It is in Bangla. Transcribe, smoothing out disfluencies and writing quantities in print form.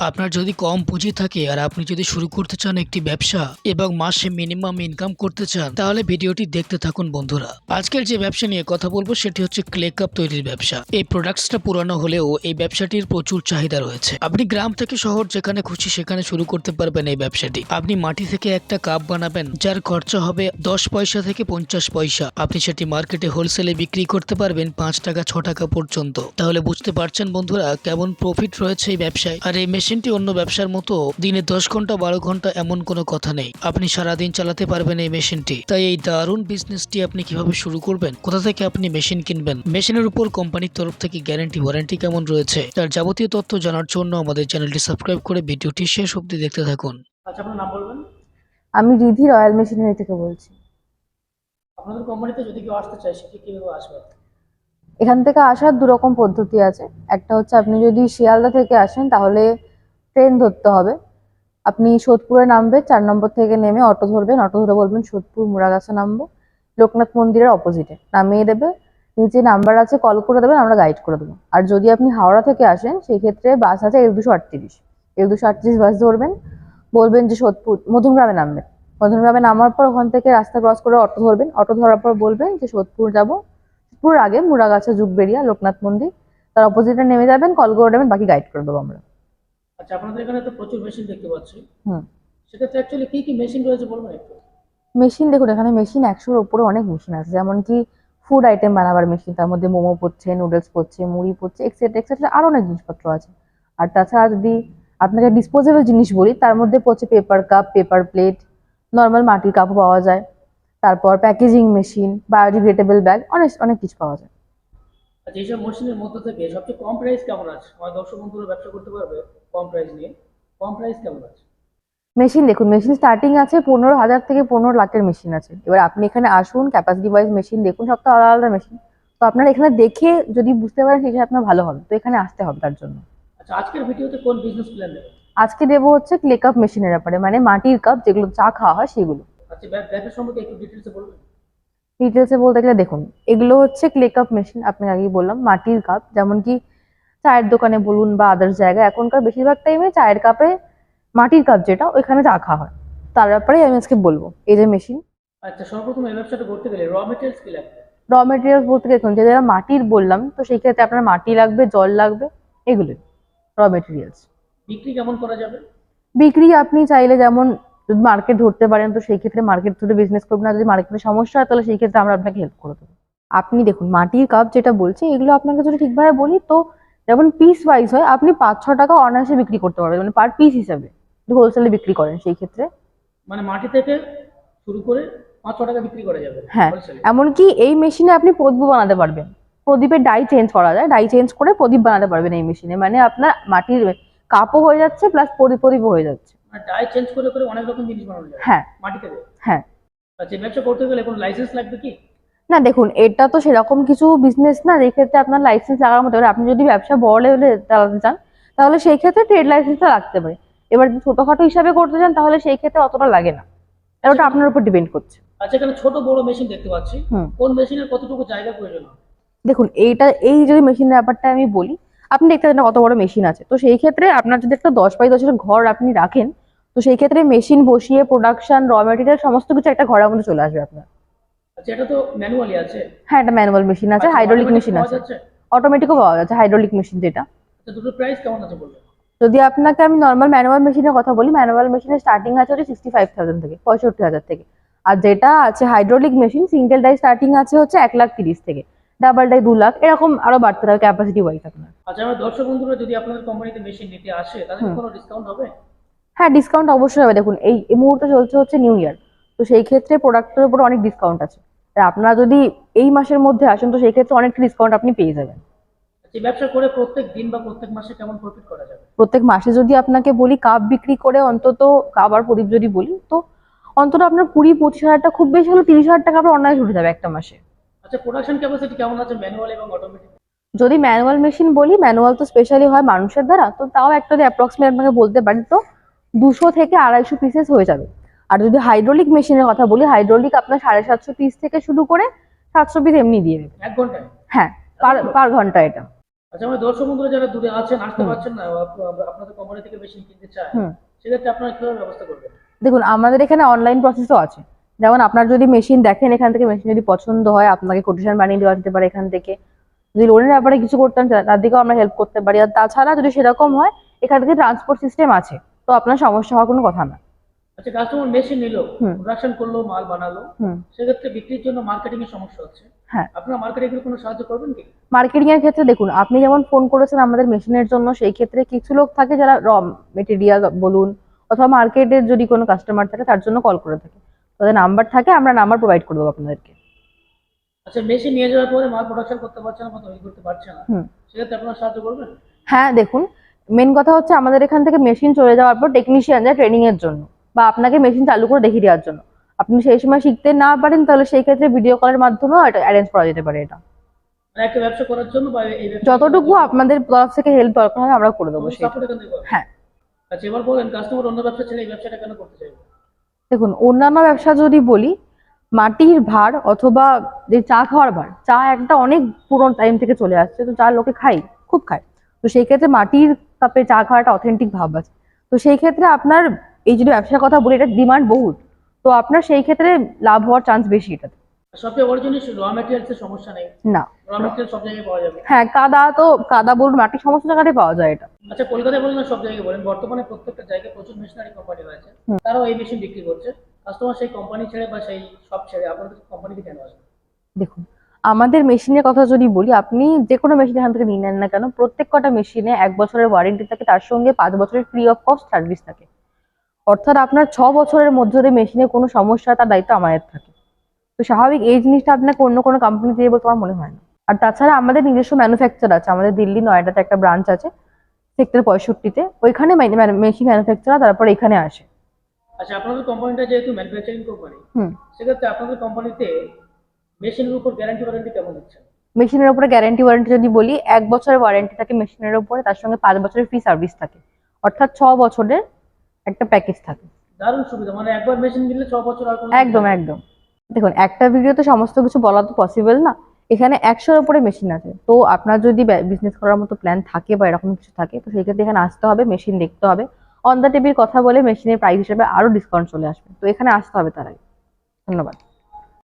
আপনার যদি কম পুঁজি থাকে আর আপনি যদি শুরু করতে চান একটি ব্যবসা এবং মাসে মিনিমাম ইনকাম করতে চান, তাহলে ভিডিওটি দেখতে থাকুন বন্ধুরা। আজকের যে ব্যবসা নিয়ে কথা বলবো সেটি হচ্ছে ক্লে কাপ তৈরির ব্যবসা। এই প্রোডাক্টসটা পুরানো হলেও এই ব্যবসাটির প্রচুর চাহিদা রয়েছে। আপনি গ্রাম থেকে শহর যেখানে খুশি সেখানে শুরু করতে পারবেন এই ব্যবসাটি। আপনি মাটি থেকে একটা কাপ বানাবেন যার খরচা হবে 10 পয়সা থেকে 50 পয়সা। আপনি সেটি মার্কেটে হোলসেলে বিক্রি করতে পারবেন 5 টাকা 6 টাকা পর্যন্ত। তাহলে বুঝতে পারছেন বন্ধুরা কেমন প্রফিট রয়েছে এই ব্যবসায়। আর এই মেশিনটি অন্য ব্যবসার মতো দিনে 10 ঘন্টা 12 ঘন্টা এমন কোনো কথা নেই। আপনি সারাদিন চালাতে পারবেন এই মেশিনটি। তাই এই দারুণ বিজনেসটি আপনি কিভাবে শুরু করবেন, কোথা থেকে আপনি মেশিন কিনবেন, মেশিনের উপর কোম্পানির তরফ থেকে গ্যারান্টি ওয়ারেন্টি কেমন রয়েছে, তার যাবতীয় তথ্য জানার জন্য আমাদের চ্যানেলটি সাবস্ক্রাইব করে ভিডিওটি শেষ অবধি দেখতে থাকুন। আচ্ছা, আপনার নাম বলবেন? আমি রিধি রয়্যাল মেশিনারি থেকে বলছি। আপনাদের কোম্পানিতে যদি কেউ আসতে চায় সেটি কিভাবে আসবে? এখান থেকে আসার দুরকম পদ্ধতি আছে। একটা হচ্ছে আপনি যদি শিয়ালদা থেকে আসেন তাহলে ট্রেন ধরতে হবে। আপনি সোদপুরে নামবে, 4 নম্বর থেকে নেমে অটো ধরবেন। অটো ধরে বলবেন সোদপুর মুড়াগাছা নামবো, লোকনাথ মন্দিরের অপোজিটে নামিয়ে দেবে। নিচে নাম্বার আছে, কল করে দেবেন, আমরা গাইড করে দেবো। আর যদি আপনি হাওড়া থেকে আসেন সেই ক্ষেত্রে বাস আছে L238 বাস ধরবেন। বলবেন যে সোদপুর মধ্যমগ্রামে নামবেন। মধ্যমগ্রামে নামার পর ওখান থেকে রাস্তা ক্রস করে অটো ধরবেন। অটো ধরার পর বলবেন যে সোদপুর যাবো। সোদপুর আগে মুড়াগাছা যুগবেড়িয়া লোকনাথ মন্দির, তার অপোজিটে নেমে যাবেন, কল করে দেবেন, বাকি গাইড করে দেবো আমরা। আচ্ছা, আপনাদের এখানে তো প্রচুর মেশিন দেখতে পাচ্ছি। হুম। সেক্ষেত্রে অ্যাকচুয়ালি কি কি মেশিন রয়েছে বলবেন একটু? মেশিন দেখুন, এখানে মেশিন 100-র উপরে অনেক মেশিন আছে। যেমন কি ফুড আইটেম বানাবার মেশিন, তার মধ্যে মোমো পড়ছে, নুডলস পড়ছে, মুড়ি পড়ছে, এক্সেট্রা এক্সেট্রা আরো অনেক জিনিসপত্র আছে। আর তাছাড়া যদি আপনাকে ডিসপোজেবল জিনিস বলি, তার মধ্যে পড়ছে paper cup, paper plate, normal মাটির কাপও পাওয়া যায়। তারপর প্যাকেজিং মেশিন, বায়োডিগ্রেডেবল ব্যাগ, অনেক অনেক কিছু পাওয়া যায়। আচ্ছা, এইসব মেশিনের মধ্যে থেকে সবচেয়ে কম প্রাইস কেমন আছে? আমার দর্শক বন্ধুরা ব্যবসা করতে পারবে কম প্রাইস নিয়ে। কম প্রাইস কেমন আছে? মেশিন দেখুন, মেশিন স্টার্টিং আছে 15,000 থেকে 15 লাখের মেশিন আছে। এবার আপনি এখানে আসুন, ক্যাপাসিটি ওয়াইজ মেশিন দেখুন, সব তো আলাদা আলাদা মেশিন। তো আপনারা এখানে দেখে যদি বুঝতে পারেন সেটা আপনার ভালো হবে, তো এখানে আসতে হবে তার জন্য। আচ্ছা, আজকের ভিডিওতে কোন বিজনেস প্ল্যান নেবেন? আজকে দেবো হচ্ছে ক্লে কাপ মেশিনের ব্যাপারে, মানে মাটির কাপ যেগুলো চা খাওয়া হয় সেগুলো। আচ্ছা, ব্যবসা সম্পর্কে একটু ডিটেলসে বলবেন? ডিটেলসে বলতে গেলে দেখুন, এগুলো হচ্ছে ক্লে কাপ মেশিন। আপনাকে আগেই বললাম মাটির কাপ, যেমন কি চায়ের দোকানে বলুন বা আদার্স জায়গায় এখনকার বেশিরভাগ টাইমে চায়ের কাপে মাটির কাপ যেটা ওইখানে চা খাওয়া হয়, তার ব্যাপারেই আমি আজকে বলবো। এই যে মেশিন। আচ্ছা, সর্বপ্রথম এই ব্যবসাটা করতে গেলে র মেটেরিয়ালস কি লাগবে? র মেটেরিয়ালস বলতে দেখুন, যে যারা মাটির বললাম, তো সেই ক্ষেত্রে আপনার মাটি লাগবে, জল লাগবে, এগুলোই র মেটেরিয়ালস। বিক্রি কেমন করা যাবে? বিক্রি আপনি চাইলে যেমন যদি মার্কেট ধরতে পারেন তো সেই ক্ষেত্রে মার্কেট ধরে বিজনেস করবেন। আর যদি মার্কেটে সমস্যা হয় তাহলে সেই ক্ষেত্রে আমরা আপনাকে হেল্প করে দেবো। আপনি দেখুন মাটির কাপ যেটা বলছি, এগুলো আপনাকে যদি ঠিকভাবে বলি তো যেমন পিস ওয়াইজ হয়, আপনি 5-6 টাকা অনায়াসে বিক্রি করতে পারবেন, মানে পার পিস হিসাবে যদি হোলসেলে বিক্রি করেন সেই ক্ষেত্রে। মানে মাটি থেকে শুরু করে 5-6 টাকা বিক্রি করা যাবে হ্যাঁ, হোলসেলে? এমনকি এই মেশিনে আপনি প্রদীপ বানাতে পারবেন। প্রদীপের ডাই চেঞ্জ করা যায়, ডাই চেঞ্জ করে প্রদীপ বানাতে পারবেন এই মেশিনে। মানে আপনার মাটির কাপও হয়ে যাচ্ছে প্লাস প্রদীপও হয়ে যাচ্ছে। মানে ডাই চেঞ্জ করে করে অনেক রকম জিনিস বানানো যাবে হ্যাঁ মাটি থেকে? হ্যাঁ। আচ্ছা, এই ব্যবসা করতে গেলে কোনো লাইসেন্স লাগবে কি? না দেখুন, এটা তো সেরকম কিছু বিজনেস না যে ক্ষেত্রে আপনার লাইসেন্স লাগার মতো। এবার আপনি যদি ব্যবসা বড় লেভেলে চালাতে চান তাহলে সেই ক্ষেত্রে ট্রেড লাইসেন্সটা লাগতে পারে। এবার যদি ছোটখাটো হিসাবে করতে চান তাহলে সেই ক্ষেত্রে অতটা লাগে না। আর ওটা আপনার উপর ডিপেন্ড করছে। আচ্ছা, এখানে ছোট বড় মেশিন দেখতে পাচ্ছি। কোন মেশিনের কতটুকু জায়গা প্রয়োজন? দেখুন, এই যদি মেশিনের ব্যাপারটা আমি বলি, আপনি দেখতে পাচ্ছেন কত বড় মেশিন আছে। তো সেই ক্ষেত্রে আপনার যদি একটা 10x10 ঘর আপনি রাখেন, তো সেই ক্ষেত্রে মেশিন বসিয়ে প্রোডাকশন, র মেটেরিয়াল সমস্ত কিছু একটা ঘরের মধ্যে চলে আসবে আপনার। আচ্ছা, এটা তো ম্যানুয়ালি আছে? হ্যাঁ, এটা ম্যানুয়াল মেশিন আছে, আচ্ছা, হাইড্রোলিক automatic মেশিন পাওয়া আছে, যাচ্ছে? অটোমেটিকও পাওয়া যাচ্ছে, হাইড্রোলিক মেশিন যেটা। আচ্ছা, দুটোর প্রাইস কেমন আছে বলবেন? যদি আপনাকে আমি নর্মাল ম্যানুয়াল মেশিনের কথা বলি, ম্যানুয়াল মেশিনের স্টার্টিং আছে হচ্ছে 65,000 থেকে, 65,000 থেকে। আর যেটা আছে hydraulic machine, single die starting আছে হচ্ছে 1,30,000 থেকে, ডাবল ডাই 2 লাখ, এরকম আরো বাড়তে থাকে ক্যাপাসিটি ওয়াইজ আপনার। আচ্ছা, আমার দর্শক বন্ধুরা যদি আপনাদের কোম্পানিতে মেশিন নিতে আসে তাদের কোনো ডিসকাউন্ট হবে? হ্যাঁ, ডিসকাউন্ট অবশ্যই হবে। দেখুন, এই মুহূর্তে চলছে হচ্ছে নিউ ইয়ার, তো সেই ক্ষেত্রে প্রোডাক্টের উপর অনেক ডিসকাউন্ট আছে। আর আপনারা যদি এই মাসের মধ্যে আসেন তো সেই ক্ষেত্রে অনেকটা ডিসকাউন্ট আপনি পেয়ে যাবেন। এই ব্যবসা করে প্রত্যেক দিন বা প্রত্যেক মাসে কেমন প্রফিট করা যাবে? প্রত্যেক মাসে যদি আপনাকে বলি কাপ বিক্রি করে অন্তত, কাপ আর প্রদীপ যদি বলি, তো অন্তত আপনার 20-25 হাজার টাকা, খুব বেশি হলে 30,000 টাকা আপনার অনায়াসে উঠে যাবে একটা মাসে। আচ্ছা, প্রোডাকশন ক্যাপাসিটি কেমন আছে ম্যানুয়াল এবং অটোমেটিক? যদি ম্যানুয়াল মেশিন বলি, ম্যানুয়াল তো স্পেশালি হয় মানুষের দ্বারা, তো তাও একটা অ্যাপ্রক্সিমেট আপনাকে বলতে পারি তো 200 থেকে 250 পিসেস হয়ে যাবে। আর যদি হাইড্রোলিক মেশিনের কথা বলি, হাইড্রোলিক আপনার 750 পিস থেকে শুরু করে 700 পিস এমনি দিয়ে দেবে 1 ঘন্টায়? হ্যাঁ, পার ঘন্টা এটা। আচ্ছা, আমার দর্শক বন্ধুরা যারা দূরে আছেন, আসতে হুম পারছেন না, আপনাদের কোম্পানি থেকে মেশিন কিনতে চায়, হুম সেক্ষেত্রে আপনারা কিভাবে ব্যবস্থা করবেন? দেখুন, আমাদের এখানে অনলাইন প্রসেসও আছে। যেমন আপনার যদি মেশিন দেখেন, এখান থেকে মেশিন যদি পছন্দ হয়, আপনাকে কোটেশন বানিয়ে দেওয়া যেতে পারে এখান থেকে। যদি লোনের ব্যাপারে কিছু করতে চান, তার দিকেও আমরা হেল্প করতে পারি। আর তাছাড়া যদি সেরকম হয়, এখান থেকে ট্রান্সপোর্ট সিস্টেম আছে, তো আপনার সমস্যা হওয়ার কোনো কথা না। আচ্ছা, কাস্টমার মেশিন নিলো, হুম প্রোডাকশন করলো, মাল বানালো, হুম সেক্ষেত্রে বিক্রির জন্য মার্কেটিং এর সমস্যা হচ্ছে। হ্যাঁ, আপনারা মার্কেটিং এর কোনো সাহায্য করবেন কি? মার্কেটিং এর ক্ষেত্রে দেখুন, আপনি যেমন ফোন করেছেন আমাদের মেশিনের জন্য, সেই ক্ষেত্রে কিছু লোক থাকে যারা মেটেরিয়াল বলুন, অথবা মার্কেটের যদি কোনো কাস্টমার থাকে তার জন্য কল করে থাকে, তাদের নাম্বার থাকে, আমরা নাম্বার প্রোভাইড করে দেবো আপনাদেরকে। আচ্ছা, মেশিন নিয়ে যাওয়ার পরে মাল প্রোডাকশন করতে পারছে না বা তৈরি করতে পারছে না, হুম সেক্ষেত্রে আপনারা সাহায্য করবেন? হ্যাঁ, দেখুন, মেন কথা হচ্ছে আমাদের এখান থেকে মেশিন চলে যাওয়ার পর টেকনিশিয়ান যায় ট্রেনিং এর জন্য, বা আপনাকে মেশিন চালু করে দেখিয়ে দেওয়ার জন্য। আপনি সেই সময় শিখতে না পারেন, তাহলে সেই ক্ষেত্রে ভিডিও কলের মাধ্যমেও এটা অ্যারেঞ্জ করা যেতে পারে। এটা মানে একটা ব্যবসা করার জন্য বা এই ব্যবসা করার যতটুকু জন্য আপনাদের তরফ থেকে হেল্প দরকার হয় আমরা করে দেবো আমাদের সেটা। সাপোর্ট এখান থেকে পাবেন। হ্যাঁ, আচ্ছা, এবার বলেন, কাস্টমার অন্য ব্যবসা ছেড়ে এই ব্যবসাটা কেন করতে চাইবে? দেখুন, অন্যান্য ব্যবসা যদি বলি, মাটির ভার অথবা যে চা খাওয়ার ভার, চা একটা অনেক পুরনো টাইম থেকে চলে আসছে, তো চা লোকে খায়, খুব খায়। তো সেই ক্ষেত্রে মাটির কাপে চা খাওয়াটা অথেন্টিক ভাব আছে। তো সেই ক্ষেত্রে আপনার, এই যদি ব্যবসার কথা বলি, এটা ডিমান্ড বহুত, তো আপনার সেই ক্ষেত্রে লাভ হওয়ার চান্স বেশি এটাতে। আর সবচেয়ে বড় জিনিস, র ম্যাটেরিয়ালস এর সমস্যা নেই। না, র ম্যাটেরিয়াল সব জায়গায় পাওয়া যাবে। হ্যাঁ, কাদা বলুন, মাটি, সমস্ত জায়গায় পাওয়া যায় এটা। আচ্ছা, কলকাতায় বলেন না সব জায়গায় বলেন, বর্তমানে প্রত্যেকটা জায়গায় প্রচুর মেশিনারি কোম্পানি রয়েছে, হুম, তারাও এই মেশিন বিক্রি করছে। কাস্টমার সেই কোম্পানি ছেড়ে বা সেই শপ ছেড়ে আপনাদের কোম্পানিতে কেন আসবে? দেখুন, আমাদের মেশিনের কথা যদি বলি, আপনি যে কোনো মেশিন এখান থেকে নিয়ে নেন না কেন, প্রত্যেক কটা মেশিনে 1 বছরের ওয়ারেন্টি থাকে, তার সঙ্গে 5 বছরের ফ্রি অফ কস্ট সার্ভিস থাকে। অর্থাৎ আপনার 6 বছরের মধ্যে যদি মেশিনে কোনো সমস্যা হয়, তার দায়িত্ব আমাদের থাকে। তো স্বাভাবিক এই জিনিসটা আপনাকে অন্য কোনো কোম্পানি দিয়ে বলতে আমার মনে হয় না। আর তাছাড়া আমাদের নিজস্ব ম্যানুফ্যাকচার আছে, আমাদের দিল্লি নয়ডাতে একটা ব্রাঞ্চ আছে, সেক্টর 65-তে। ওইখানে মেশিন ম্যানুফ্যাকচার তারপর এখানে আসে। আচ্ছা, আপনাদের কোম্পানিটা যেহেতু ম্যানুফ্যাকচারিং কোম্পানি, হুম সেক্ষেত্রে আপনাদের কোম্পানিতে মেশিনের উপর গ্যারান্টি ওয়ারেন্টি কেমন দিচ্ছেন? মেশিনের উপরে গ্যারান্টি ওয়ারেন্টি যদি বলি, 1 বছরের ওয়ারেন্টি থাকে মেশিনের উপরে, তার সঙ্গে 5 বছরের ফ্রি সার্ভিস থাকে। অর্থাৎ 6 বছরের একটা প্যাকেজ থাকে। দারুণ সুবিধা, মানে একবার মেশিন কিনলে 6 বছর আর কোনো একদম একদম। দেখুন, একটা ভিডিওতে সমস্ত কিছু বলা তো পসিবল না। এখানে 100-এর উপরে মেশিন আছে, তো আপনার যদি বিজনেস করার মতো প্ল্যান থাকে বা এরকম কিছু থাকে, তো সেই ক্ষেত্রে এখানে আসতে হবে, মেশিন দেখতে হবে। অন দ্য টেবিল কথা বলে মেশিনের প্রাইস হিসেবে আরো ডিসকাউন্ট চলে আসবে, তো এখানে আসতে হবে তার আগে। ধন্যবাদ।